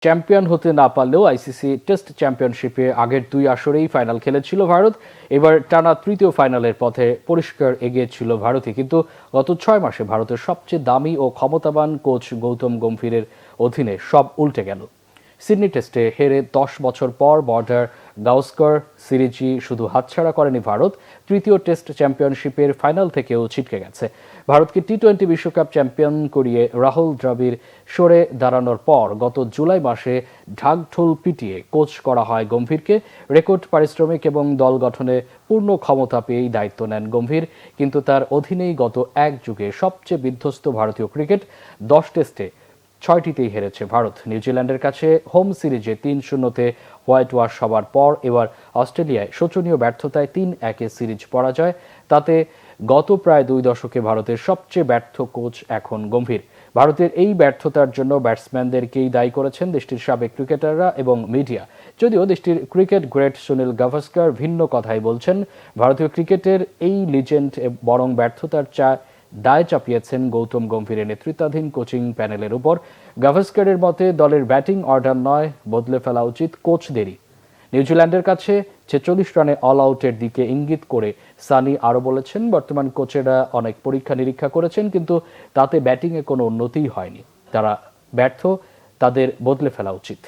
Champion হতে না পারলেও আইসিসি টেস্ট চ্যাম্পিয়নশিপে আগের দুই আসরেই ফাইনাল খেলেছিল ভারত। এবার টানা তৃতীয় ফাইনালের পথে পরিষ্কার এগিয়ে ছিল ভারতই, কিন্তু গত 6 মাসে ভারতের সবচেয়ে দামি ও ক্ষমতাবান কোচ গৌতম গম্ভীরের অধীনে সব উল্টে গেল। সিডনি টেস্টে হেরে 10 বছর পর বর্ডার গাওস্কর সিরিজই শুধু হাতছাড়া করেনি ভারত, তৃতীয় টেস্ট চ্যাম্পিয়নশিপের ফাইনাল থেকেও ছিটকে গেছে। ভারতকে টি-20 বিশ্বকাপ চ্যাম্পিয়ন করিয়ে রাহুল দ্রাবিড় সরে দাঁড়ানোর পর গত জুলাই মাসে ঢাকঢোল পিটিয়ে কোচ করা হয় গম্ভীরকে। রেকর্ড পারিশ্রমিক এবং দল গঠনে পূর্ণ ক্ষমতা পেয়েই দায়িত্ব নেন গম্ভীর, কিন্তু তার অধীনেই গত এক যুগে সবচেয়ে বিধ্বস্ত ভারতীয় ক্রিকেট। 10 টেস্টে 6টিতেই হেরেছে ভারত। নিউজিল্যান্ডের কাছে হোম সিরিজে 3-0-তে হোয়াইট ওয়াশ হবার পর এবার অস্ট্রেলিয়ায় শোচনীয় ব্যর্থতায় 3-1 সিরিজ পরাজয়। তাতে গত প্রায় 2 দশকে ভারতের সবচেয়ে ব্যর্থ কোচ এখন গম্ভীর। ভারতের এই ব্যর্থতার জন্য ব্যাটসম্যানদেরকেই দায়ী করেছেন দেশটির সাবেক ক্রিকেটাররা এবং মিডিয়া। যদিও দেশটির ক্রিকেট গ্রেট সুনীল গাভাস্কার ভিন্ন কথাই বলছেন। ভারতীয় ক্রিকেটের এই লিজেন্ড বরং ব্যর্থতার দায় চাপিয়েছেন গৌতম গম্ভীরের নেতৃত্বাধীন কোচিং প্যানেলের উপর। গাভাস্কারের মতে দলের ব্যাটিং অর্ডার নয়, বদলে ফেলা উচিত কোচদেরই। নিউজিল্যান্ডের কাছে 46 রানে অল আউটের দিকে ইঙ্গিত করে সানি আরও বলেছেন, বর্তমান কোচেরা অনেক পরীক্ষা নিরীক্ষা করেছেন, কিন্তু তাতে ব্যাটিংয়ে কোনো উন্নতিই হয়নি। তারা ব্যর্থ, তাদের বদলে ফেলা উচিত।